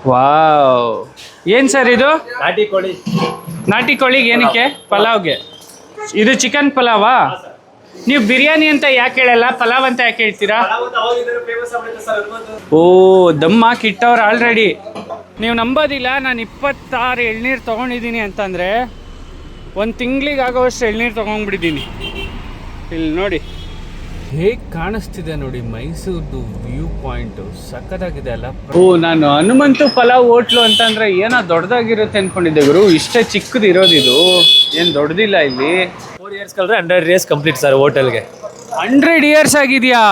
Wow, ಏನು sir ಇದು? ನಾಟಿ ಕೋಳಿ. ನಾಟಿ ಕೋಳಿಗೆ ಏನಕ್ಕೆ? ಪಲಾವ್ಗೆ. ಇದು ಚಿಕನ್ ಪಲಾವಾ? ನೀವು ಬಿರಿಯಾನಿ ಅಂತ ಯಾಕೆ ಹೇಳಲ್ಲ, ಪಲಾವ್ ಅಂತ ಯಾಕೆ ಹೇಳ್ತೀರಾ? ಓ, ದಮ್ ಹಾಕಿ ಇಟ್ಟವ್ರು ಆಲ್ರೆಡಿ. ನೀವು ನಂಬೋದಿಲ್ಲ, ನಾನು 26 ಎಳ್ನೀರು ತೊಗೊಂಡಿದ್ದೀನಿ ಅಂತಂದರೆ ಒಂದು ತಿಂಗಳಿಗೆ ಆಗೋವಷ್ಟು ಎಳ್ನೀರು ತೊಗೊಂಡ್ಬಿಟ್ಟಿದ್ದೀನಿ. ಇಲ್ಲಿ ನೋಡಿ ಹೇಗೆ ಕಾಣಿಸ್ತಿದೆ ನೋಡಿ ಮೈಸೂರ್ದು ವ್ಯೂ ಪಾಯಿಂಟು, ಸಖತ್ತಾಗಿದೆ ಅಲ್ಲ. ಓ, ನಾನು ಹನುಮಂತು ಪಲಾವ್ ಹೋಟ್ಲು ಅಂತಂದರೆ ಏನೋ ದೊಡ್ಡದಾಗಿರುತ್ತೆ ಅಂದ್ಕೊಂಡಿದ್ದೆ ಗುರು. ಇಷ್ಟೇ ಚಿಕ್ಕದು ಇರೋದಿದು, ಏನು ದೊಡ್ಡದಿಲ್ಲ ಇಲ್ಲಿ. 4 years ಕಳೆದ್ರೆ 100 years ಕಂಪ್ಲೀಟ್ ಸರ್ ಹೋಟೆಲ್ಗೆ. 100 years ಆಗಿದೆಯಾ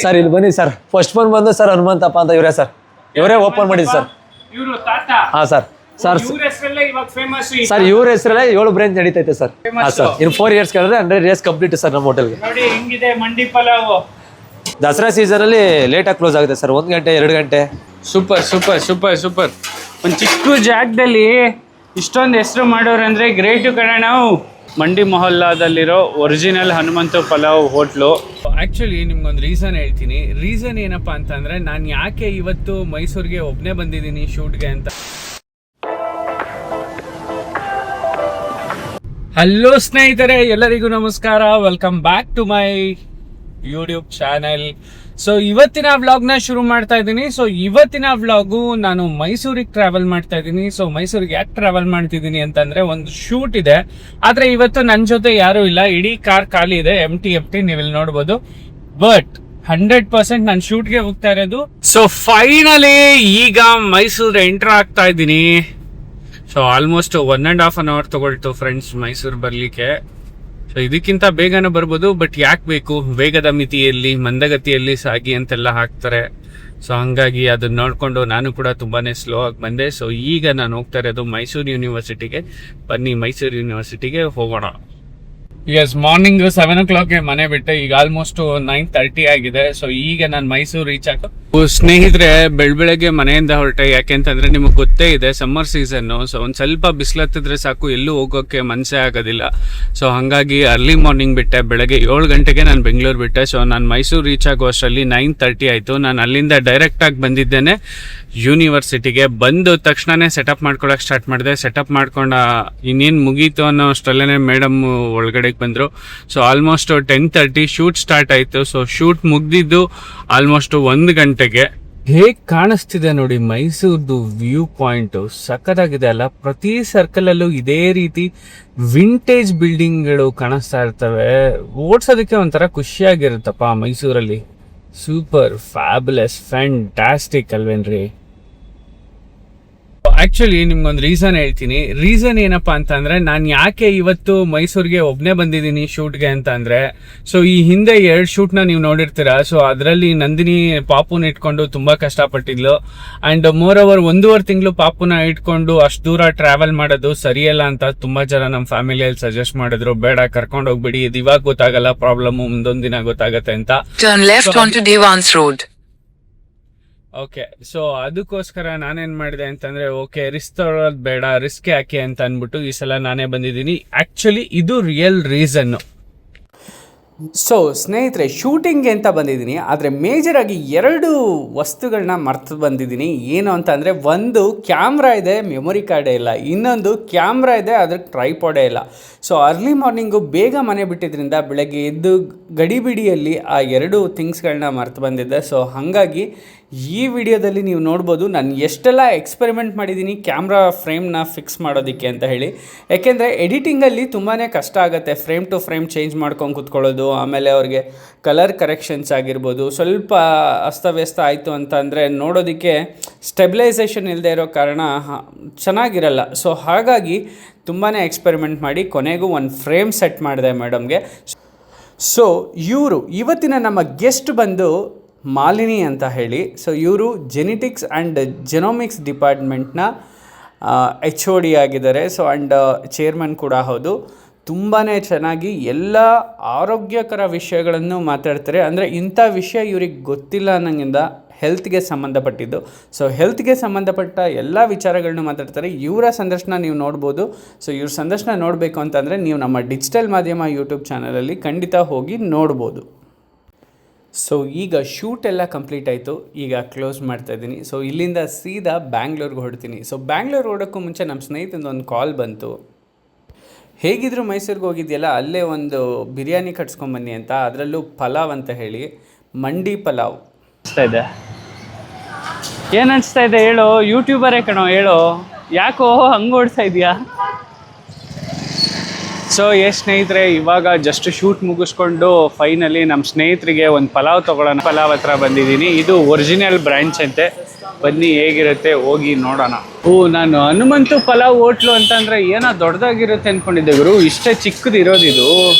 ಸರ್? ಇಲ್ಲಿ ಬನ್ನಿ ಸರ್. ಫಸ್ಟ್ ಒನ್ ಬಂದು ಸರ್ ಹನುಮಂತಪ್ಪ ಅಂತ ಇವರೇ ಸರ್, ಇವರೇ ಓಪನ್ ಮಾಡಿದ್ದು ಸರ್. ಇವರು ತಾತ? ಹಾಂ ಸರ್. ಸರ್ ಇವಾಗ ಫೇಮಸ್ ಸರ್ ಇವ್ರ ಹೆಸರಲ್ಲೇ 7 ಬ್ರಾಂಚ್ ನಡೀತೈತೆ ಸರ್. ಹಾಂ ಸರ್. ಇನ್ನು 4 years ಕಳೆದ್ರೆ 100 years ಕಂಪ್ಲೀಟ್ ಸರ್ ನಮ್ಮ ಹೋಟೆಲ್ಗೆ. ನೋಡಿ ಹೆಂಗಿದೆ ಮಂಡಿ ಪಲಾವ್. ದಸರಾ ಸೀಸನಲ್ಲಿ ಲೇಟಾಗಿ ಕ್ಲೋಸ್ ಆಗುತ್ತೆ ಸರ್, 1 ಗಂಟೆ 2 ಗಂಟೆ. Super super super super. ಒಂದು ಚಿಕ್ಕ ಜಾಗದಲ್ಲಿ ಇಷ್ಟೊಂದು ಹೆಸರು ಮಾಡೋರು ಅಂದರೆ ಗ್ರೇಟು ಕಣ. ನಾವು ಮಂಡಿ ಮೊಹಲ್ಲಾದಲ್ಲಿರೋ original Hanumanthu Pulao hotel. Actually ನಿಮ್ಗೊಂದು ರೀಸನ್ ಹೇಳ್ತೀನಿ. ರೀಸನ್ ಏನಪ್ಪ ಅಂತಂದರೆ, ನಾನು ಯಾಕೆ ಇವತ್ತು ಮೈಸೂರಿಗೆ ಒಬ್ಬನೇ ಬಂದಿದ್ದೀನಿ ಶೂಟ್ಗೆ ಅಂತ. ಹಲೋ ಸ್ನೇಹಿತರೆ, ಎಲ್ಲರಿಗೂ ನಮಸ್ಕಾರ. Welcome back to my YouTube channel. So ಇವತ್ತಿನ ವ್ಲಾಗ್ನ ಶುರು ಮಾಡ್ತಾ ಇದ್ದೀನಿ. ಸೊ ಇವತ್ತಿನ ವ್ಲಾಗು ನಾನು ಮೈಸೂರಿಗೆ ಟ್ರಾವೆಲ್ ಮಾಡ್ತಾ ಇದ್ದೀನಿ. ಸೊ ಮೈಸೂರಿಗೆ ಯಾಕೆ ಟ್ರಾವೆಲ್ ಮಾಡ್ತಿದ್ದೀನಿ ಅಂತಂದ್ರೆ, ಒಂದು ಶೂಟ್ ಇದೆ. ಆದ್ರೆ ಇವತ್ತು ನನ್ನ ಜೊತೆ ಯಾರೂ ಇಲ್ಲ, ಇಡೀ ಕಾರ್ ಖಾಲಿ ಇದೆ, ಎಂಟಿ ನೀವು ಇಲ್ಲಿ ನೋಡ್ಬೋದು. ಬಟ್ 100% ನಾನು ಶೂಟ್ಗೆ ಹೋಗ್ತಾ ಇರೋದು. ಸೊ ಫೈನಲಿ ಈಗ ಮೈಸೂರು ಎಂಟರ್ ಆಗ್ತಾ ಇದ್ದೀನಿ. ಸೊ ಆಲ್ಮೋಸ್ಟ್ 1.5 hour ತಗೊಳ್ತು ಫ್ರೆಂಡ್ಸ್ ಮೈಸೂರು ಬರಲಿಕ್ಕೆ. ಸೊ ಇದಕ್ಕಿಂತ ಬೇಗನೆ ಬರ್ಬೋದು, ಬಟ್ ಯಾಕೆ ಬೇಕು, ವೇಗದ ಮಿತಿಯಲ್ಲಿ ಮಂದಗತಿಯಲ್ಲಿ ಸಾಗಿ ಅಂತೆಲ್ಲ ಹಾಕ್ತಾರೆ. ಸೊ ಹಂಗಾಗಿ ಅದನ್ನ ನೋಡಿಕೊಂಡು ನಾನು ಕೂಡ ತುಂಬಾನೇ ಸ್ಲೋ ಆಗಿ ಬಂದೆ. ಸೊ ಈಗ ನಾನು ಹೋಗ್ತಾ ಇರೋದು ಮೈಸೂರು ಯೂನಿವರ್ಸಿಟಿಗೆ. ಬನ್ನಿ ಮೈಸೂರು ಯೂನಿವರ್ಸಿಟಿಗೆ ಹೋಗೋಣ. ಎಸ್, ಮಾರ್ನಿಂಗ್ 7 o'clock ಮನೆ ಬಿಟ್ಟೆ. ಈಗ ಆಲ್ಮೋಸ್ಟ್ 9:30 ಆಗಿದೆ. ಸೊ ಈಗ ನಾನು ಮೈಸೂರು ರೀಚ್ ಆಗ. ಸ್ನೇಹಿತರೆ, ಬೆಳಗ್ಗೆ ಮನೆಯಿಂದ ಹೊರಟೆ. ಯಾಕೆಂತಂದ್ರೆ ನಿಮಗೆ ಗೊತ್ತೇ ಇದೆ, ಸಮ್ಮರ್ ಸೀಸನ್ನು. ಸೊ ಒಂದು ಸ್ವಲ್ಪ ಬಿಸಿಲತ್ತಿದ್ರೆ ಸಾಕು, ಎಲ್ಲೂ ಹೋಗೋಕ್ಕೆ ಮನಸ್ಸೇ ಆಗೋದಿಲ್ಲ. ಸೊ ಹಾಗಾಗಿ ಅರ್ಲಿ ಮಾರ್ನಿಂಗ್ ಬಿಟ್ಟೆ. ಬೆಳಗ್ಗೆ 7 ಗಂಟೆಗೆ ನಾನು ಬೆಂಗಳೂರು ಬಿಟ್ಟೆ. ಸೊ ನಾನು ಮೈಸೂರು ರೀಚ್ ಆಗೋ ಅಷ್ಟರಲ್ಲಿ 9:30 ಆಯಿತು. ನಾನು ಅಲ್ಲಿಂದ ಡೈರೆಕ್ಟಾಗಿ ಬಂದಿದ್ದೇನೆ ಯೂನಿವರ್ಸಿಟಿಗೆ. ಬಂದು ತಕ್ಷಣನೇ ಸೆಟಪ್ ಮಾಡ್ಕೊಳಕ್ಕೆ ಸ್ಟಾರ್ಟ್ ಮಾಡಿದೆ. ಸೆಟಪ್ ಮಾಡ್ಕೊಂಡು ಇನ್ನೇನು ಮುಗೀತು ಅನ್ನೋ ಅಷ್ಟರಲ್ಲೇ ಮೇಡಮ್ ಒಳಗಡೆ ಬಂದರು. ಸೊ ಆಲ್ಮೋಸ್ಟ್ 10:30 ಶೂಟ್ ಸ್ಟಾರ್ಟ್ ಆಯಿತು. ಸೊ ಶೂಟ್ ಮುಗ್ದಿದ್ದು ಆಲ್ಮೋಸ್ಟ್ 1 ಗಂಟೆಗೆ. ಹೇಗೆ ಕಾಣಿಸ್ತಿದೆ ನೋಡಿ ಮೈಸೂರ್ದು ವ್ಯೂ ಪಾಯಿಂಟು, ಸಖತ್ತಾಗಿದೆ ಅಲ್ಲ. ಪ್ರತಿ ಸರ್ಕಲಲ್ಲೂ ಇದೇ ರೀತಿ ವಿಂಟೇಜ್ ಬಿಲ್ಡಿಂಗ್ಗಳು ಕಾಣಿಸ್ತಾ ಇರ್ತವೆ. ಓಡ್ಸೋದಕ್ಕೆ ಒಂಥರ ಖುಷಿಯಾಗಿರುತ್ತಪ್ಪ ಮೈಸೂರಲ್ಲಿ. ಸೂಪರ್ ಫ್ಯಾಬುಲಸ್ ಫ್ಯಾಂಟಾಸ್ಟಿಕ್ ಅಲ್ವೇನ್ರಿ? ಆ್ಯಕ್ಚುಲಿ ನಿಮ್ಗೊಂದು ರೀಸನ್ ಹೇಳ್ತೀನಿ. ರೀಸನ್ ಏನಪ್ಪ ಅಂತಂದರೆ, ನಾನು ಯಾಕೆ ಇವತ್ತು ಮೈಸೂರಿಗೆ ಒಬ್ಬನೇ ಬಂದಿದ್ದೀನಿ ಶೂಟ್ಗೆ ಅಂತ ಅಂದರೆ, ಸೊ ಈ ಹಿಂದೆ 2 ಶೂಟ್ನ ನೀವು ನೋಡಿರ್ತೀರಾ. ಸೊ ಅದರಲ್ಲಿ ನಂದಿನಿ ಪಾಪುನ ಇಟ್ಕೊಂಡು ತುಂಬ ಕಷ್ಟಪಟ್ಟಿದ್ಲು. ಆ್ಯಂಡ್ ಮೋರ್ ಓವರ್ 1.5 ತಿಂಗಳು ಪಾಪುನ ಇಟ್ಕೊಂಡು ಅಷ್ಟು ದೂರ ಟ್ರಾವೆಲ್ ಮಾಡೋದು ಸರಿಯಲ್ಲ ಅಂತ ತುಂಬ ಜನ ನಮ್ಮ ಫ್ಯಾಮಿಲಿಯಲ್ಲಿ ಸಜೆಸ್ಟ್ ಮಾಡಿದ್ರು. ಬೇಡ, ಕರ್ಕೊಂಡು ಹೋಗ್ಬಿಡಿ, ಇದು ಇವಾಗ ಗೊತ್ತಾಗಲ್ಲ ಪ್ರಾಬ್ಲಮ್ಮು, ಮುಂದೊಂದು ದಿನ ಗೊತ್ತಾಗತ್ತೆ ಅಂತ. Turn left onto Devans Road. Okay, so ಅದಕ್ಕೋಸ್ಕರ ನಾನೇನು ಮಾಡಿದೆ ಅಂತಂದರೆ, ಓಕೆ ರಿಸ್ಕ್ ತಗೊಳ್ಳೋದು ಬೇಡ, ರಿಸ್ಕ್ ಯಾಕೆ ಅಂತ ಅಂದ್ಬಿಟ್ಟು ಈ ಸಲ ನಾನೇ ಬಂದಿದ್ದೀನಿ. ಆ್ಯಕ್ಚುಲಿ ಇದು ರಿಯಲ್ ರೀಸನ್ನು. ಸೊ ಸ್ನೇಹಿತರೆ, ಶೂಟಿಂಗ್ಗೆ ಅಂತ ಬಂದಿದ್ದೀನಿ. ಆದರೆ ಮೇಜರಾಗಿ 2 ವಸ್ತುಗಳನ್ನ ಮರ್ತು ಬಂದಿದ್ದೀನಿ. ಏನು ಅಂತ ಅಂದರೆ, ಒಂದು ಕ್ಯಾಮ್ರಾ ಇದೆ, ಮೆಮೊರಿ ಕಾರ್ಡೇ ಇಲ್ಲ. ಇನ್ನೊಂದು ಕ್ಯಾಮ್ರಾ ಇದೆ, ಅದಕ್ಕೆ ಟ್ರೈಪಾಡೇ ಇಲ್ಲ. ಸೊ ಅರ್ಲಿ ಮಾರ್ನಿಂಗು ಬೇಗ ಮನೆ ಬಿಟ್ಟಿದ್ರಿಂದ ಬೆಳಗ್ಗೆ ಎದ್ದು ಗಡಿಬಿಡಿಯಲ್ಲಿ ಆ 2 ಥಿಂಗ್ಸ್ಗಳನ್ನ ಮರ್ತು ಬಂದಿದ್ದೆ. ಸೊ ಹಾಗಾಗಿ ಈ ವಿಡಿಯೋದಲ್ಲಿ ನೀವು ನೋಡ್ಬೋದು ನಾನು ಎಷ್ಟೆಲ್ಲ ಎಕ್ಸ್ಪೆರಿಮೆಂಟ್ ಮಾಡಿದ್ದೀನಿ ಕ್ಯಾಮ್ರಾ ಫ್ರೇಮ್ನ ಫಿಕ್ಸ್ ಮಾಡೋದಕ್ಕೆ ಅಂತ ಹೇಳಿ. ಯಾಕೆಂದರೆ ಎಡಿಟಿಂಗಲ್ಲಿ ತುಂಬಾ ಕಷ್ಟ ಆಗುತ್ತೆ. ಫ್ರೇಮ್ ಟು ಫ್ರೇಮ್ ಚೇಂಜ್ ಮಾಡ್ಕೊಂಡು ಕೂತ್ಕೊಳ್ಳೋದು, ಆಮೇಲೆ ಅವ್ರಿಗೆ ಕಲರ್ ಕರೆಕ್ಷನ್ಸ್ ಆಗಿರ್ಬೋದು, ಸ್ವಲ್ಪ ಅಸ್ತವ್ಯಸ್ತ ಆಯಿತು ಅಂತಂದರೆ ನೋಡೋದಕ್ಕೆ ಸ್ಟೆಬಿಲೈಸೇಷನ್ ಇಲ್ಲದೆ ಇರೋ ಕಾರಣ ಚೆನ್ನಾಗಿರಲ್ಲ. ಸೊ ಹಾಗಾಗಿ ತುಂಬಾ ಎಕ್ಸ್ಪೆರಿಮೆಂಟ್ ಮಾಡಿ ಕೊನೆಗೂ ಒಂದು ಫ್ರೇಮ್ ಸೆಟ್ ಮಾಡಿದೆ ಮೇಡಮ್ಗೆ. ಸೊ ಇವರು ಇವತ್ತಿನ ನಮ್ಮ ಗೆಸ್ಟ್ ಬಂದು ಮಾಲಿನಿ ಅಂತ ಹೇಳಿ. ಸೊ ಇವರು ಜೆನೆಟಿಕ್ಸ್ ಆ್ಯಂಡ್ ಜೆನೋಮಿಕ್ಸ್ ಡಿಪಾರ್ಟ್ಮೆಂಟ್ನ HOD ಆಗಿದ್ದಾರೆ. ಸೊ ಆ್ಯಂಡ್ ಚೇರ್ಮನ್ ಕೂಡ ಹೌದು. ತುಂಬಾ ಚೆನ್ನಾಗಿ ಎಲ್ಲ ಆರೋಗ್ಯಕರ ವಿಷಯಗಳನ್ನು ಮಾತಾಡ್ತಾರೆ. ಅಂದರೆ ಇಂಥ ವಿಷಯ ಇವ್ರಿಗೆ ಗೊತ್ತಿಲ್ಲ ಅನ್ನೋಂಗಿಂದ ಹೆಲ್ತ್ಗೆ ಸಂಬಂಧಪಟ್ಟಿದ್ದು. ಸೊ ಹೆಲ್ತ್ಗೆ ಸಂಬಂಧಪಟ್ಟ ಎಲ್ಲ ವಿಚಾರಗಳನ್ನ ಮಾತಾಡ್ತಾರೆ. ಇವರ ಸಂದರ್ಶನ ನೀವು ನೋಡ್ಬೋದು. ಸೊ ಇವ್ರ ಸಂದರ್ಶನ ನೋಡಬೇಕು ಅಂತಂದರೆ ನೀವು ನಮ್ಮ ಡಿಜಿಟಲ್ ಮಾಧ್ಯಮ ಯೂಟ್ಯೂಬ್ ಚಾನಲಲ್ಲಿ ಖಂಡಿತ ಹೋಗಿ ನೋಡ್ಬೋದು. ಸೊ ಈಗ ಶೂಟ್ ಎಲ್ಲ ಕಂಪ್ಲೀಟ್ ಆಯಿತು, ಈಗ ಕ್ಲೋಸ್ ಮಾಡ್ತಾ ಇದ್ದೀನಿ. ಸೊ ಇಲ್ಲಿಂದ ಸೀದಾ ಬ್ಯಾಂಗ್ಳೂರ್ಗೆ ಹೊಡ್ತೀನಿ. ಸೊ ಬ್ಯಾಂಗ್ಳೂರ್ ಹೊಡೋಕ್ಕೂ ಮುಂಚೆ ನಮ್ಮ ಸ್ನೇಹಿತಂದು ಒಂದು ಕಾಲ್ ಬಂತು, ಹೇಗಿದ್ರು ಮೈಸೂರಿಗೆ ಹೋಗಿದೆಯಲ್ಲ ಅಲ್ಲೇ ಒಂದು ಬಿರಿಯಾನಿ ಕಟ್ಸ್ಕೊಂಬನ್ನಿ ಅಂತ, ಅದರಲ್ಲೂ ಪಲಾವ್ ಅಂತ ಹೇಳಿ, ಮಂಡಿ ಪಲಾವ್ ಅನಿಸ್ತಾ ಇದೆ. ಏನು ಅನಿಸ್ತಾ ಇದೆ ಹೇಳು, ಯೂಟ್ಯೂಬರೇ ಕಣೋ ಹೇಳು, ಯಾಕೋ ಹಂಗೆ ಓಡಿಸ್ತಾ ಇದೆಯಾ? ಸೊ ಸ್ನೇಹಿತರೆ, ಇವಾಗ ಜಸ್ಟ್ ಶೂಟ್ ಮುಗಿಸ್ಕೊಂಡು ಫೈನಲಿ ನಮ್ಮ ಸ್ನೇಹಿತರಿಗೆ ಒಂದು ಪಲಾವ್ ತೊಗೊಳ್ಳೋಣ. ಪಲಾವ್ ಹತ್ರ ಬಂದಿದ್ದೀನಿ. ಇದು ಒರಿಜಿನಲ್ ಬ್ರ್ಯಾಂಚ್ ಅಂತೆ, ಬನ್ನಿ ಹೇಗಿರುತ್ತೆ ಹೋಗಿ ನೋಡೋಣ. ನಾನು ಹನುಮಂತು ಪಲಾವ್ ಹೋಟ್ಲು ಅಂತಂದರೆ ಏನೋ ದೊಡ್ಡದಾಗಿರುತ್ತೆ ಅಂದ್ಕೊಂಡಿದ್ದೆ ಗುರು, ಇಷ್ಟೇ ಚಿಕ್ಕದು ಇರೋದಿದು,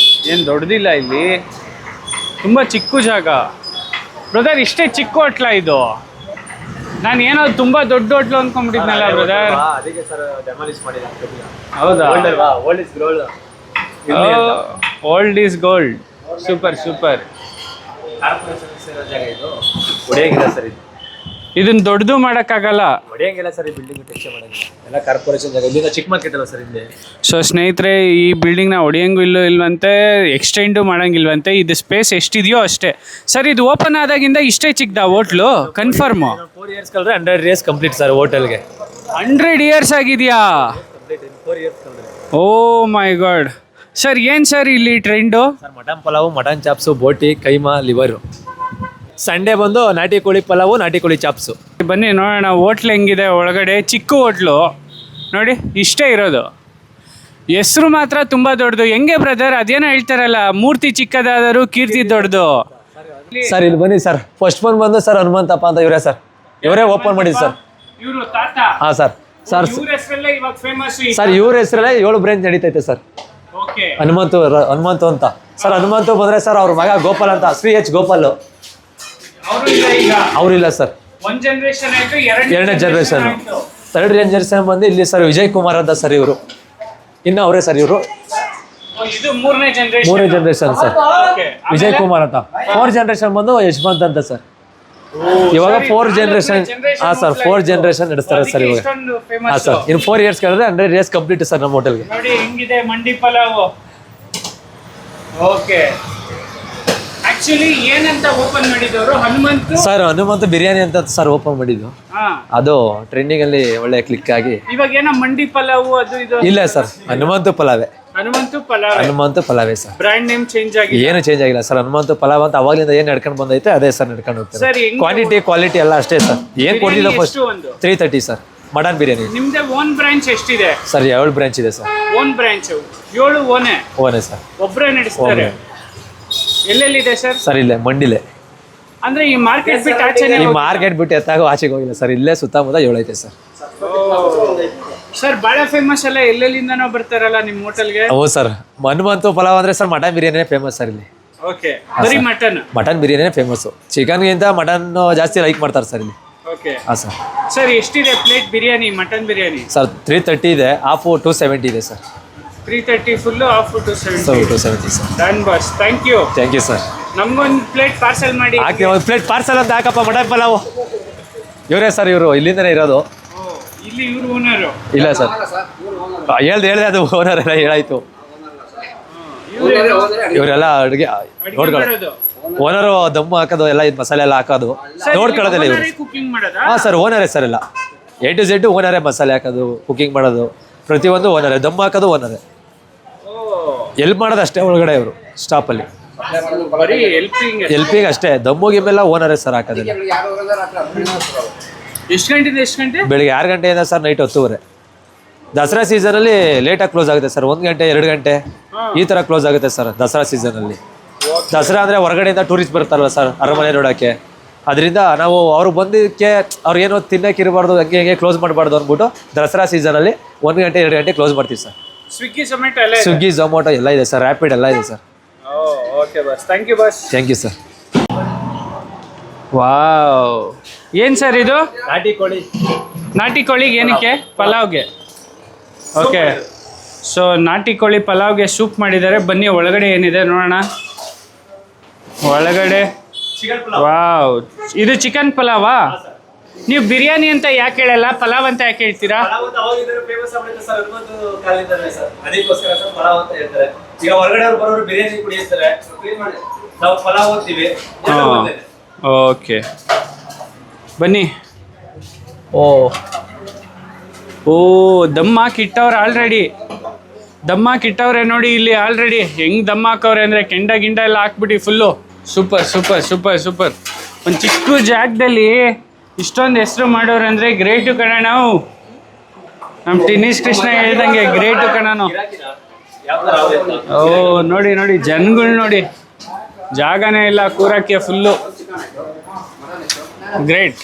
ಏನು ದೊಡ್ಡದಿಲ್ಲ ಇಲ್ಲಿ, ತುಂಬ ಚಿಕ್ಕ ಜಾಗ. ಬ್ರದರ್ ಇಷ್ಟೇ ಚಿಕ್ಕ ಹೋಟ್ಲ ಇದು? ನಾನು ಏನೋ ತುಂಬ ದೊಡ್ಡ ಹೋಟ್ಲು ಅಂದ್ಕೊಂಡ್ಬಿಟ್ಟಿದ್ನಲ್ಲ ಬ್ರದರ್. ಹೌದಾ? Old is gold. Super super. ಇದನ್ನ ದೊಡ್ಡದು ಮಾಡೋಕ್ಕಾಗಲ್ಲ, ಹೊಡೆಯಂಗಿಲ್ಲ ಸರ್. ಈ ಬಿಲ್ಡಿಂಗ್ ಟೆಕ್ಸ್ಚರ್ ಮಾಡೋಂಗಿಲ್ಲ, ಎಲ್ಲ ಕಾರ್ಪೊರೇಷನ್ ಜಾಗ. ಇಲ್ಲಿಂದ ಚಿಕ್ಕ ಮಾರ್ಕೆಟ್ ಅಲ್ಲ ಸರ್ ಇಲ್ಲಿ. ಸೊ ಸ್ನೇಹಿತರೆ, ಈ ಬಿಲ್ಡಿಂಗ್ನ ಹೊಡೆಯಂಗೂ ಇಲ್ವಂತೆ, ಎಕ್ಸ್ಟೆಂಡು ಮಾಡೋಂಗಿಲ್ವಂತೆ. ಇದು ಸ್ಪೇಸ್ ಎಷ್ಟಿದೆಯೋ ಅಷ್ಟೇ. ಸರ್ ಇದು ಓಪನ್ ಆದಾಗಿಂದ ಇಷ್ಟೇ ಚಿಕ್ಕದ ಹೋಟ್ಲು? ಕನ್ಫರ್ಮು? 4 years ಕಳೆದ್ರೆ 100 years ಕಂಪ್ಲೀಟ್ ಸರ್ ಹೋಟೆಲ್ಗೆ. 100 years ಆಗಿದೆಯಾ? 4 years ಕಳೆದ್ರೆ. Oh my god. ಸರ್ ಏನು ಸರ್ ಇಲ್ಲಿ trend? Sir mutton pulao, mutton chops, ಬೋಟಿ, ಕೈಮಾ, ಲಿವರು. ಸಂಡೇ ಬಂದು ನಾಟಿ ಕೋಳಿ ಪಲಾವು, ನಾಟಿ ಕೋಳಿ ಚಾಪ್ಸು. ಬನ್ನಿ ನೋಡೋಣ ಹೋಟ್ಲ್ ಹೆಂಗಿದೆ ಒಳಗಡೆ. ಚಿಕ್ಕ ಹೋಟ್ಲು ನೋಡಿ, ಇಷ್ಟೇ ಇರೋದು. ಹೆಸರು ಮಾತ್ರ ತುಂಬ ದೊಡ್ಡದು. ಹೆಂಗೆ ಬ್ರದರ್, ಅದೇನೋ ಹೇಳ್ತಾರಲ್ಲ, ಮೂರ್ತಿ ಚಿಕ್ಕದಾದರೂ ಕೀರ್ತಿ ದೊಡ್ಡದು. ಸರ್ ಇಲ್ಲಿ ಬನ್ನಿ ಸರ್. ಫಸ್ಟ್ ಬಂದು ಸರ್ ಹನುಮಂತಪ್ಪ ಅಂತ ಇವರೇ ಸರ್, ಇವರೇ ಓಪನ್ ಮಾಡಿದ್ದು ಸರ್. ಇವರು ತಾತ? ಹಾಂ ಸರ್. ಸರ್ ಇವ್ರ ಹೆಸರಲ್ಲೇ ಇವಾಗ ಫೇಮಸ್. ಸರ್ ಇವ್ರ ಹೆಸರಲ್ಲೇ 7 ಬ್ರಾಂಚ್ ನಡೀತೈತೆ ಸರ್. ಓಕೆ. ಹನುಮಂತು ಅಂತ ಸರ್. ಹನುಮಂತು ಬಂದರೆ ಸರ್ ಅವ್ರ ಮಗ ಗೋಪಾಲ್ ಅಂತ, ಶ್ರೀ ಎಚ್ ಗೋಪಾಲ್. ಅವರಿಲ್ಲ ಸರ್. ಒಂದು ಜನರೇಷನ್ ಆಯಿತು, ಎರಡನೇ ಜನರೇಷನ್. ಥರ್ಡ್ ಜನರೇಷನ್ ಬಂದು ಇಲ್ಲಿ ಸರ್ ವಿಜಯ್ ಕುಮಾರ್ ಅಂತ ಸರ್ ಇವರು. ಇನ್ನು ಅವರೇ ಸರ್ ಇವರು. ಇದು ಮೂರನೇ ಜನರೇಷನ್ ಸರ್, ವಿಜಯ್ ಕುಮಾರ್ ಅಂತ. 4th ಜನರೇಷನ್ ಬಂದು ಯಶವಂತ್ ಅಂತ ಸರ್. ಇವಾಗ 4th ಜನರೇಷನ್. ಹಾಂ ಸರ್, 4th ಜನರೇಷನ್ ನಡೆಸ್ತಾರೆ ಸರ್ ಇವಾಗ. ಹಾಂ ಸರ್, ಇನ್ನು 4 years ಕಳೆದ್ರೆ 100 years ಕಂಪ್ಲೀಟ್ ಸರ್ ನಮ್ಮ ಹೋಟೆಲ್ಗೆ. ನೋಡಿ ಹೆಂಗಿದೆ ಮಂಡಿ ಪಲಾವ್. ಓಕೆ. ಆಕ್ಚುಲಿ ಏನಂತ ಓಪನ್ ಮಾಡಿದವರು? ಹನುಮಂತು ಸರ್. ಹನುಮಂತು ಬಿರಿಯಾನಿ ಅಂತ ಸರ್ ಓಪನ್ ಮಾಡಿದ್ದು. ಅದು ಟ್ರೆಂಡಿಂಗ್ ಅಲ್ಲಿ ಒಳ್ಳೆ ಕ್ಲಿಕ್ ಆಗಿ ಇವಾಗ ಏನೋ ಮಂಡಿ ಪಲಾವ್ ಅದು ಇದು. ಇಲ್ಲ ಸರ್, ಹನುಮಂತು ಪಲಾವೇ. ಹನುಮಂತು ಪಲಾವೇ ಸರ್. ಬ್ರ್ಯಾಂಡ್ ನೇಮ್ ಚೇಂಜ್ ಆಗಿದೆ? ಏನು ಚೇಂಜ್ ಆಗಿಲ್ಲ ಸರ್. ಹನುಮಂತು ಪಲಾವ್ ಅಂತ ಅವಾಗಲಿಂದ ಏನು ನಡ್ಕೊಂಡು ಬಂದೈತೆ ಅದೇ ಸರ್ ನಡ್ಕೊಂಡು ಹೋಗ್ತಾರೆ. ಕ್ವಾಂಟಿಟಿ ಕ್ವಾಲಿಟಿ ಎಲ್ಲ ಅಷ್ಟೇ ಸರ್. ಏನು ಕೊಡ್ತಿಲ್ಲ ಫಸ್ಟ್ 330 ಸರ್ ಮಟನ್ ಬಿರಿಯಾನಿ. ನಿಮ್ದೆ ಓನ್ ಬ್ರಾಂಚ್ ಎಷ್ಟಿದೆ ಸರ್? 7 ಬ್ರಾಂಚ್ ಇದೆ ಸರ್. ಓನ್ ಬ್ರಾಂಚ್ 7 ಓನೇ ಸರ್. ಒಬ್ಬರೇ ನಡೆಸ್ತಾರೆ. ಎಲ್ಲೆಲ್ಲಿದೆ ಸರ್? ಸರ್ ಇಲ್ಲೇ ಮಂಡಿಲೆ. ಅಂದ್ರೆ ಈ ಮಾರ್ಕೆಟ್ ಬಿಟ್ಟು ಆಚೆನೆ? ಈ ಮಾರ್ಕೆಟ್ ಬಿಟ್ಟು ಎತ್ತಾಗ ಆಚೆಗೆ ಹೋಗಿಲ್ಲ ಸರ್, ಇಲ್ಲೇ ಸುತ್ತಮುತ್ತ 7 ಐತೆ ಸರ್. ಸರ್ ಬಹಳ ಫೇಮಸ್ ಅಲ್ಲ, ಎಲ್ಲೆಲ್ಲಿಂದನೋ ಬರ್ತಾರಲ್ಲ ನಿಮ್ಮ ಹೋಟೆಲ್ಗೆ? ಹೌದು ಸರ್. ಹನುಮಂತು ಪಲಾವ್ ಅಂದ್ರೆ ಸರ್ ಮಟನ್ ಬಿರಿಯಾನಿನೇ ಫೇಮಸ್ ಸರ್ ಇಲ್ಲಿ. ಓಕೆ. ಬರೀ ಮಟನ್ ಬಿರಿಯಾನಿನೇ ಫೇಮಸ್. ಚಿಕನ್ಗಿಂತ ಮಟನ್ ಜಾಸ್ತಿ ಲೈಕ್ ಮಾಡ್ತಾರೆ ಸರ್ ಇಲ್ಲಿ. ಓಕೆ. ಹಾಂ ಸರ್. ಸರ್ ಎಷ್ಟಿದೆ plate biryani, mutton biryani? Sir 330 ಇದೆ, ಹಾಫ್ 270 ಇದೆ sir. 330 full, half 270 sir. Done boss, thank you sir. ನಮ್ಗೊಂದು ಪ್ಲೇಟ್ ಪಾರ್ಸಲ್ ಮಾಡಿ ಹಾಕಿ. ಒಂದು ಪ್ಲೇಟ್ ಪಾರ್ಸಲ್ ಅಂತ ಹಾಕಪ್ಪ ಮಟನ್ ಪಲಾವು. ಇವರೇ ಸರ್, ಇವರು ಇಲ್ಲಿಂದನೇ ಇರೋದು. ಇಲ್ಲಿ ಇವರು ಓನರು? ಇಲ್ಲ ಸರ್, ಹೇಳ್ದೆ ಅದು ಓನರ್ ಎಲ್ಲ ಹೇಳಾಯ್ತು. ಇವರೆಲ್ಲ ಅಡುಗೆ ನೋಡ್ಕೊಳ್ಳೋದು. ಓನರು ದಮ್ಮು ಹಾಕೋದು ಎಲ್ಲ, ಇದು ಮಸಾಲೆ ಎಲ್ಲ ಹಾಕೋದು ನೋಡ್ಕೊಳ್ಳೋದಿಲ್ಲ ಇವರು. ಹಾಂ ಸರ್, ಓನರೇ ಸರ್ ಎಲ್ಲ. A to Z ಓನರೇ. ಮಸಾಲೆ ಹಾಕೋದು, ಕುಕಿಂಗ್ ಮಾಡೋದು ಪ್ರತಿಯೊಂದು ಓನರೇ. ದಮ್ಮು ಹಾಕೋದು ಓನರೇ. ಎಲ್ಪ್ ಮಾಡೋದು ಅಷ್ಟೇ ಒಳಗಡೆ ಇವರು ಸ್ಟಾಪಲ್ಲಿ. ಎಲ್ಪಿಂಗ್ ಅಷ್ಟೇ. ದಮ್ಮು ಗಿಮ್ಮೆಲ್ಲ ಓನರೇ ಸರ್ ಹಾಕೋದಿಲ್ಲ. ಎಷ್ಟು ಗಂಟೆಯಿಂದ ಎಷ್ಟು ಗಂಟೆ? ಬೆಳಿಗ್ಗೆ 6 ಗಂಟೆಯಿಂದ ಸರ್ ನೈಟ್ 10:30. ದಸರಾ ಸೀಸನಲ್ಲಿ ಲೇಟಾಗಿ ಕ್ಲೋಸ್ ಆಗುತ್ತೆ ಸರ್. 1 ಗಂಟೆ 2 ಗಂಟೆ ಈ ಥರ ಕ್ಲೋಸ್ ಆಗುತ್ತೆ ಸರ್ ದಸರಾ ಸೀಸನಲ್ಲಿ. ದಸರಾ ಅಂದರೆ ಹೊರಗಡೆಯಿಂದ ಟೂರಿಸ್ಟ್ ಬರ್ತಾರಲ್ಲ ಸರ್ ಅರಮನೆ ನೋಡೋಕ್ಕೆ. ಅದರಿಂದ ನಾವು ಅವ್ರು ಬಂದಿದ್ದಕ್ಕೆ ಅವ್ರಿಗೇನೋ ತಿನ್ನಕ್ಕೆ ಇರಬಾರ್ದು, ಹಂಗೆ ಕ್ಲೋಸ್ ಮಾಡಬಾರ್ದು ಅಂದ್ಬಿಟ್ಟು ದಸರಾ ಸೀಸನಲ್ಲಿ 1 ಗಂಟೆ 2 ಗಂಟೆ ಕ್ಲೋಸ್ ಮಾಡ್ತೀವಿ ಸರ್. ಸ್ವಿಗ್ಗಿ ಝೊಮ್ಯಾಟೊ ಎಲ್ಲ ಇದೆ ಸರ್, ರ್ಯಾಪಿಡ್ ಎಲ್ಲ ಇದೆ sir. Okay boss, thank you boss. Thank you sir. Wow, ಏನು ಸರ್ ಇದು? ನಾಟಿ ಕೋಳಿ. ನಾಟಿ ಕೋಳಿಗೆ ಏನಕ್ಕೆ? ಪಲಾವ್ಗೆ. ಓಕೆ. ಸೊ ನಾಟಿ ಕೋಳಿ ಪಲಾವ್ಗೆ ಸೂಪ್ ಮಾಡಿದ್ದಾರೆ. ಬನ್ನಿ ಒಳಗಡೆ ಏನಿದೆ ನೋಡೋಣ. ಒಳಗಡೆ ವಾವ್, ಇದು ಚಿಕನ್ ಪಲಾವಾ? ನೀವು ಬಿರಿಯಾನಿ ಅಂತ ಯಾಕೆ ಹೇಳಲ್ಲ, ಪಲಾವ್ ಅಂತ ಯಾಕೆ ಹೇಳ್ತೀರಾ? ಈಗ ಹೊರಗಡೆ ಬರೋರು ಬಿರಿಯಾನಿ ಕುಡಿಯುತ್ತಾರೆ. ನಾವು ಪಲಾವ್ ಓದ್ತೀವಿ. ಓಕೆ ಬನ್ನಿ. ಓ ದಮ್ಮ ಹಾಕಿಟ್ಟವ್ರೆ ಆಲ್ರೆಡಿ. ದಮ್ಮ ಹಾಕಿಟ್ಟವ್ರೆ ನೋಡಿ ಇಲ್ಲಿ ಆಲ್ರೆಡಿ. ಹೆಂಗೆ ದಮ್ಮ ಹಾಕವ್ರೆ ಅಂದರೆ ಕೆಂಡ ಗಿಂಡ ಎಲ್ಲ ಹಾಕ್ಬಿಟ್ಟು full. Super super super super. ಒಂದು ಚಿಕ್ಕ ಜಾಗದಲ್ಲಿ ಇಷ್ಟೊಂದು ಹೆಸರು ಮಾಡೋರು ಅಂದರೆ ಗ್ರೇಟು ಕಣ ನಾವು. ನಮ್ಮ ಟೆನ್ನಿಸ್ ಕೃಷ್ಣ ಹೇಳ್ದಂಗೆ ಗ್ರೇಟು ಕಣ ನಾವು. ಓ ನೋಡಿ ನೋಡಿ ಜನಗಳು ನೋಡಿ, ಜಾಗನೇ ಇಲ್ಲ ಕೂರಕ್ಕೆ ಫುಲ್ಲು. ಗ್ರೇಟ್.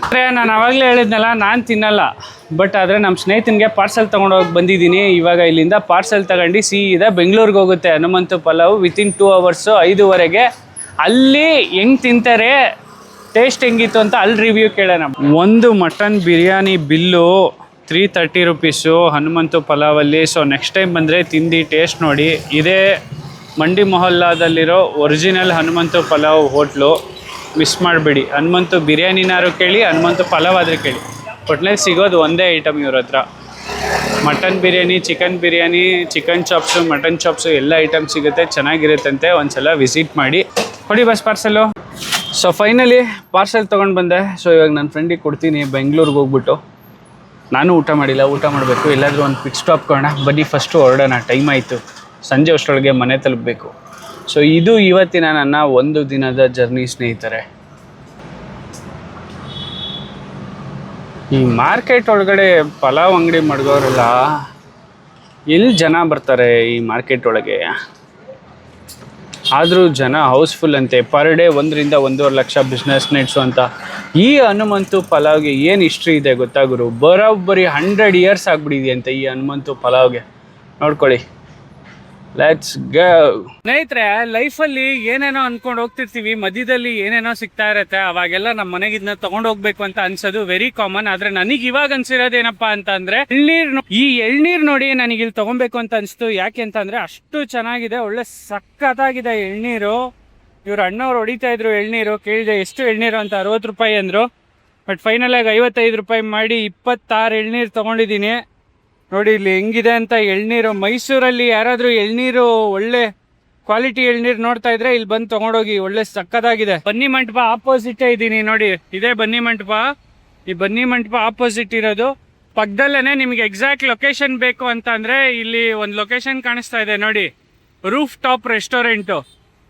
ಅಂದರೆ ನಾನು ಆವಾಗಲೇ ಹೇಳಿದ್ನಲ್ಲ, ನಾನು ತಿನ್ನಲ್ಲ, ಬಟ್ ಆದರೆ ನಮ್ಮ ಸ್ನೇಹಿತನಿಗೆ ಪಾರ್ಸೆಲ್ ತೊಗೊಂಡೋಗಿ ಬಂದಿದ್ದೀನಿ. ಇವಾಗ ಇಲ್ಲಿಂದ ಪಾರ್ಸೆಲ್ ತಗೊಂಡು ಸೀದಾ ಬೆಂಗಳೂರಿಗೆ ಹೋಗುತ್ತೆ ಹನುಮಂತು ಪಲಾವ್. ವಿತಿನ್ 2 hours 5:30ಗೆ ಅಲ್ಲಿ ಹೆಂಗೆ ತಿಂತಾರೆ, ಟೇಸ್ಟ್ ಹೆಂಗಿತ್ತು ಅಂತ ಅಲ್ಲಿ ರಿವ್ಯೂ ಕೇಳೋಣ. ಒಂದು mutton biryani bill 330 rupees Hanumanthu ಪಲಾವಲ್ಲಿ. ಸೊ ನೆಕ್ಸ್ಟ್ ಟೈಮ್ ಬಂದರೆ ತಿಂದು ಟೇಸ್ಟ್ ನೋಡಿ. ಇದೇ ಮಂಡಿ ಮೊಹಲ್ಲಾದಲ್ಲಿರೋ original Hanumanthu Pulao hotel. Miss ಮಾಡಬೇಡಿ. ಹನುಮಂತು ಬಿರಿಯಾನಿನಾರು ಕೇಳಿ, ಹನುಮಂತು ಪಲಾವ್ ಆದರೆ ಕೇಳಿ, ಒಟ್ನಲ್ಲಿ ಸಿಗೋದು ಒಂದೇ ಐಟಮ್ ಇವ್ರ ಹತ್ರ. Mutton biryani, chicken biryani, chicken chops, mutton chops ಎಲ್ಲ ಐಟಮ್ ಸಿಗುತ್ತೆ. ಚೆನ್ನಾಗಿರುತ್ತಂತೆ, ಒಂದ್ಸಲ ವಿಸಿಟ್ ಮಾಡಿ. ಕೊಡಿ bus parcel. So finally parcel ತೊಗೊಂಡು ಬಂದೆ. ಸೊ ಇವಾಗ ನನ್ನ ಫ್ರೆಂಡಿಗೆ ಕೊಡ್ತೀನಿ ಬೆಂಗಳೂರಿಗೆ ಹೋಗ್ಬಿಟ್ಟು. ನಾನು ಊಟ ಮಾಡಿಲ್ಲ, ಊಟ ಮಾಡಬೇಕು. ಎಲ್ಲಾದರೂ ಒಂದು ಕ್ವಿಕ್ ಸ್ಟಾಪ್ ಕೊಡೋಣ ಬನ್ನಿ. ಫಸ್ಟು ಹೊರಡೋಣ, ಟೈಮ್ ಆಯಿತು. ಸಂಜೆ ಅಷ್ಟರೊಳಗೆ ಮನೆ ತಲುಪಬೇಕು. ಸೊ ಇದು ಇವತ್ತಿನ ನನ್ನ ಒಂದು ದಿನದ ಜರ್ನಿ ಸ್ನೇಹಿತರೆ. ಈ ಮಾರ್ಕೆಟ್ ಒಳಗಡೆ ಪಲಾವ್ ಅಂಗಡಿ ಮಾಡಿದವರೆಲ್ಲ ಎಲ್ಲಿ ಜನ ಬರ್ತಾರೆ ಈ ಮಾರ್ಕೆಟ್ ಒಳಗೆ. ಆದರೂ ಜನ ಹೌಸ್ಫುಲ್ ಅಂತೆ. ಪರ್ ಡೇ 1 ರಿಂದ 1.5 ಲಕ್ಷ ಬಿಸ್ನೆಸ್ ನಡೆಸುವಂಥ ಈ ಹನುಮಂತು ಪಲಾವ್ಗೆ ಏನು ಹಿಸ್ಟ್ರಿ ಇದೆ ಗೊತ್ತಾ ಗುರು? ಬರೋಬ್ಬರಿ 100 years ಆಗ್ಬಿಟ್ಟಿದೆಯಂತೆ ಈ ಹನುಮಂತು ಪಲಾವ್ಗೆ. ನೋಡ್ಕೊಳ್ಳಿ. Let's go. ಸ್ನೇಹಿತರೆ, ಲೈಫಲ್ಲಿ ಏನೇನೋ ಅಂದ್ಕೊಂಡು ಹೋಗ್ತಿರ್ತೀವಿ, ಮಧ್ಯದಲ್ಲಿ ಏನೇನೋ ಸಿಗ್ತಾ ಇರುತ್ತೆ. ಅವಾಗೆಲ್ಲ ನಮ್ಮ ಮನೆಗೆ ಇದನ್ನ ತೊಗೊಂಡು ಹೋಗ್ಬೇಕು ಅಂತ ಅನ್ಸೋದು ವೆರಿ ಕಾಮನ್. ಆದ್ರೆ ನನಗೆ ಇವಾಗ ಅನ್ಸಿರೋದೇನಪ್ಪಾ ಅಂತ ಅಂದ್ರೆ ಈ ಎಳ್ನೀರ್ ನೋಡಿ ನನಗೆ ಇಲ್ಲಿ ತಗೊಬೇಕು ಅಂತ ಅನ್ಸ್ತು. ಯಾಕೆ ಅಂತ ಅಂದ್ರೆ ಅಷ್ಟು ಚೆನ್ನಾಗಿದೆ, ಒಳ್ಳೆ ಸಖತ್ತಾಗಿದೆ ಎಳ್ನೀರು. ಇವ್ರು ಅಣ್ಣವ್ರು ಹೊಡಿತಾ ಇದ್ರು ಎಳ್ನೀರು. ಕೇಳಿದೆ ಎಷ್ಟು ಎಳ್ನೀರು ಅಂತ, 60 ರೂಪಾಯಿ ಅಂದ್ರು. ಬಟ್ ಫೈನಲ್ ಆಗಿ 55 ರೂಪಾಯಿ ಮಾಡಿ 26 ಎಳ್ನೀರು ತೊಗೊಂಡಿದ್ದೀನಿ. ನೋಡಿ ಇಲ್ಲಿ ಹೆಂಗಿದೆ ಅಂತ ಎಳ್ನೀರು. ಮೈಸೂರಲ್ಲಿ ಯಾರಾದರೂ ಎಳ್ನೀರು ಒಳ್ಳೆ ಕ್ವಾಲಿಟಿ ಎಳ್ನೀರು ನೋಡ್ತಾ ಇದ್ರೆ ಇಲ್ಲಿ ಬಂದು ತೊಗೊಂಡೋಗಿ, ಒಳ್ಳೆ ಸಕ್ಕತ್ತಾಗಿದೆ. ಬನ್ನಿ ಮಂಟಪ ಆಪೋಸಿಟೇ ಇದ್ದೀನಿ ನೋಡಿ. ಇದೇ ಬನ್ನಿ ಮಂಟಪ. ಈ ಬನ್ನಿ ಮಂಟಪ ಆಪೋಸಿಟ್ ಇರೋದು. ಪಕ್ಕದಲ್ಲೇ ನಿಮಗೆ ಎಕ್ಸಾಕ್ಟ್ ಲೊಕೇಶನ್ ಬೇಕು ಅಂತ ಅಂದರೆ ಇಲ್ಲಿ ಒಂದು ಲೊಕೇಶನ್ ಕಾಣಿಸ್ತಾ ಇದೆ ನೋಡಿ, ರೂಫ್ ಟಾಪ್ ರೆಸ್ಟೋರೆಂಟು.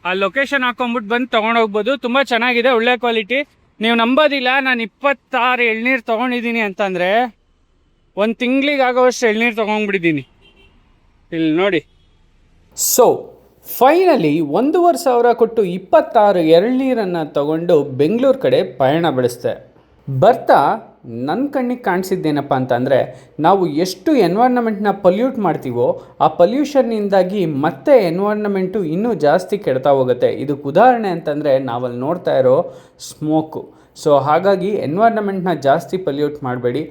ಆ ಲೊಕೇಶನ್ ಹಾಕೊಂಡ್ಬಿಟ್ಟು ಬಂದು ತೊಗೊಂಡೋಗ್ಬೋದು. ತುಂಬ ಚೆನ್ನಾಗಿದೆ, ಒಳ್ಳೆ ಕ್ವಾಲಿಟಿ. ನೀವು ನಂಬೋದಿಲ್ಲ, ನಾನು 26 ಎಳ್ನೀರು ತೊಗೊಂಡಿದ್ದೀನಿ ಅಂತಂದರೆ 1 ತಿಂಗಳಿಗೆ ಆಗೋವಷ್ಟು ಎಳ್ನೀರು ತೊಗೊಂಡ್ಬಿಟ್ಟಿದ್ದೀನಿ. ಇಲ್ಲಿ ನೋಡಿ. ಸೊ ಫೈನಲಿ 1,500 ಕೊಟ್ಟು 26 ಎಳ್ನೀರನ್ನು ತಗೊಂಡು ಬೆಂಗಳೂರು ಕಡೆ ಪಯಣ ಬೆಳೆಸ್ದೆ. ಬರ್ತಾ ನನ್ನ ಕಣ್ಣಿಗೆ ಕಾಣಿಸಿದ್ದೇನಪ್ಪ ಅಂತಂದರೆ, ನಾವು ಎಷ್ಟು ಎನ್ವೈರ್ನಮೆಂಟ್ನ ಪೊಲ್ಯೂಟ್ ಮಾಡ್ತೀವೋ ಆ ಪೊಲ್ಯೂಷನ್ನಿಂದಾಗಿ ಮತ್ತೆ ಎನ್ವೈರ್ನಮೆಂಟು ಇನ್ನೂ ಜಾಸ್ತಿ ಕೆಡ್ತಾ ಹೋಗುತ್ತೆ. ಇದಕ್ಕೆ ಉದಾಹರಣೆ ಅಂತಂದರೆ ನಾವಲ್ಲಿ ನೋಡ್ತಾ ಇರೋ ಸ್ಮೋಕು. ಸೊ ಹಾಗಾಗಿ ಎನ್ವೈರ್ನಮೆಂಟ್ನ ಜಾಸ್ತಿ ಪೊಲ್ಯೂಟ್ ಮಾಡಬೇಡಿ.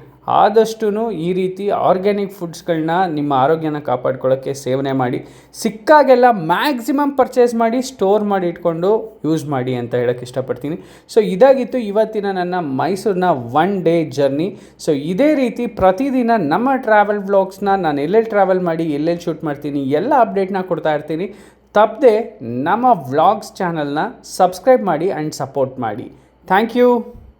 ಆದಷ್ಟು ಈ ರೀತಿ ಆರ್ಗ್ಯಾನಿಕ್ ಫುಡ್ಸ್ಗಳನ್ನ ನಿಮ್ಮ ಆರೋಗ್ಯನ ಕಾಪಾಡ್ಕೊಳ್ಳೋಕ್ಕೆ ಸೇವನೆ ಮಾಡಿ. ಸಿಕ್ಕಾಗೆಲ್ಲ ಮ್ಯಾಕ್ಸಿಮಮ್ ಪರ್ಚೇಸ್ ಮಾಡಿ, ಸ್ಟೋರ್ ಮಾಡಿ ಇಟ್ಕೊಂಡು ಯೂಸ್ ಮಾಡಿ ಅಂತ ಹೇಳೋಕ್ಕೆ ಇಷ್ಟಪಡ್ತೀನಿ. ಸೊ ಇದಾಗಿತ್ತು ಇವತ್ತಿನ ನನ್ನ ಮೈಸೂರಿನ 1 day ಜರ್ನಿ. ಸೊ ಇದೇ ರೀತಿ ಪ್ರತಿದಿನ ನಮ್ಮ ಟ್ರಾವೆಲ್ ವ್ಲಾಗ್ಸ್ನ ನಾನು ಎಲ್ಲೆಲ್ಲಿ ಟ್ರಾವೆಲ್ ಮಾಡಿ ಎಲ್ಲೆಲ್ಲಿ ಶೂಟ್ ಮಾಡ್ತೀನಿ ಎಲ್ಲ ಅಪ್ಡೇಟ್ನ ಕೊಡ್ತಾ ಇರ್ತೀನಿ. ತಪ್ಪದೆ ನಮ್ಮ ವ್ಲಾಗ್ಸ್ ಚಾನಲ್ನ ಸಬ್ಸ್ಕ್ರೈಬ್ ಮಾಡಿ ಆ್ಯಂಡ್ ಸಪೋರ್ಟ್ ಮಾಡಿ. Thank you.